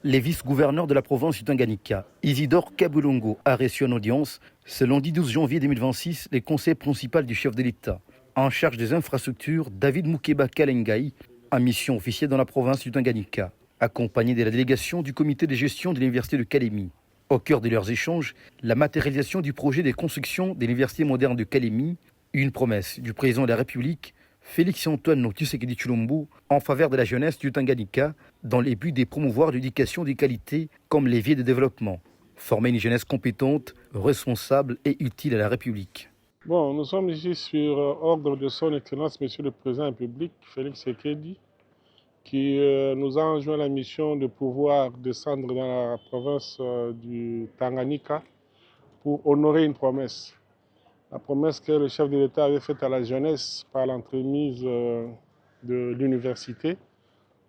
Les vice-gouverneurs de la province du Tanganyika, Isidore Kabulongo, a reçu en audience, ce lundi 12 janvier 2026, les conseils principaux du chef de l'État. En charge des infrastructures, David Moukeba Kalengai, en mission officielle dans la province du Tanganyika, accompagné de la délégation du comité de gestion de l'université de Kalemi. Au cœur de leurs échanges, la matérialisation du projet de construction de l'université moderne de Kalemi, une promesse du président de la République, Félix-Antoine Tshisekedi Tshilombo, en faveur de la jeunesse du Tanganyika, dans les buts de promouvoir l'éducation de qualité comme levier de développement. Former une jeunesse compétente, responsable et utile à la République. Bon, nous sommes ici sur ordre de son Excellence, Monsieur le Président de la République, Félix Tshisekedi, qui nous a enjoint la mission de pouvoir descendre dans la province du Tanganyika pour honorer une promesse. La promesse que le chef de l'État avait faite à la jeunesse par l'entremise de l'université,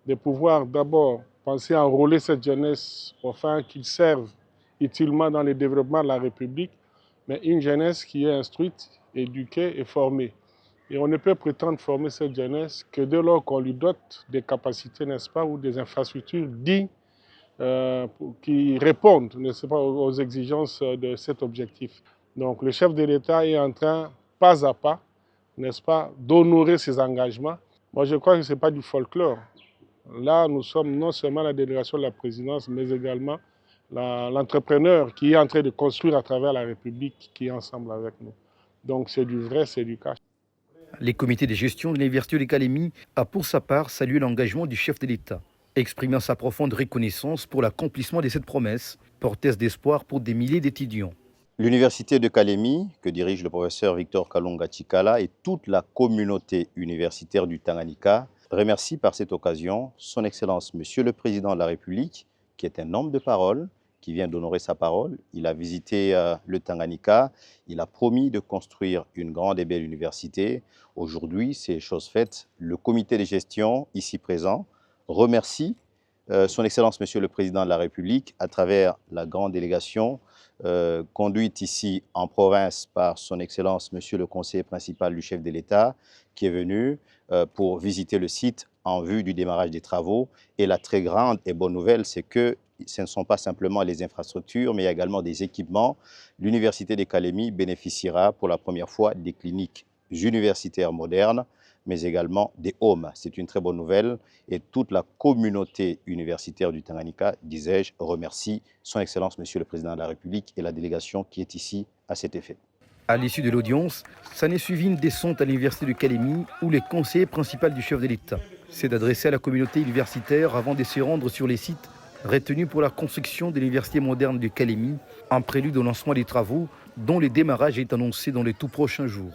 de pouvoir d'abord penser à enrôler cette jeunesse afin qu'ils servent utilement dans le développement de la République, mais une jeunesse qui est instruite, éduquée et formée. Et on ne peut prétendre former cette jeunesse que dès lors qu'on lui dote des capacités, n'est-ce pas, ou des infrastructures dignes qui répondent, n'est-ce pas, aux exigences de cet objectif. Donc le chef de l'État est en train, pas à pas, n'est-ce pas, d'honorer ses engagements. Moi je crois que ce n'est pas du folklore. Là, nous sommes non seulement la délégation de la présidence, mais également l'entrepreneur qui est en train de construire à travers la République, qui est ensemble avec nous. Donc c'est du vrai, c'est du cash. Les comités de gestion de l'université de Kalemi a pour sa part salué l'engagement du chef de l'État, exprimant sa profonde reconnaissance pour l'accomplissement de cette promesse, porteuse d'espoir pour des milliers d'étudiants. L'université de Kalemi, que dirige le professeur Victor Kalonga Chikala, et toute la communauté universitaire du Tanganyika remercie par cette occasion son Excellence Monsieur le Président de la République, qui est un homme de parole, qui vient d'honorer sa parole. Il a visité le Tanganyika, il a promis de construire une grande et belle université. Aujourd'hui, c'est chose faite. Le comité de gestion, ici présent, remercie son Excellence Monsieur le Président de la République à travers la grande délégation conduite ici en province par son Excellence Monsieur le conseiller principal du chef de l'État, qui est venu pour visiter le site en vue du démarrage des travaux. Et la très grande et bonne nouvelle, c'est que ce ne sont pas simplement les infrastructures, mais également des équipements. L'Université de Kalemi bénéficiera pour la première fois des cliniques universitaires modernes, mais également des homes. C'est une très bonne nouvelle et toute la communauté universitaire du Tanganyika, disais-je, remercie son Excellence Monsieur le Président de la République et la délégation qui est ici à cet effet. À l'issue de l'audience, s'en est suivi une descente à l'université de Kalemi où les conseillers principaux du chef de l'État s'est d'adresser à la communauté universitaire avant de se rendre sur les sites retenus pour la construction de l'université moderne de Kalemi, en prélude au lancement des travaux dont le démarrage est annoncé dans les tout prochains jours.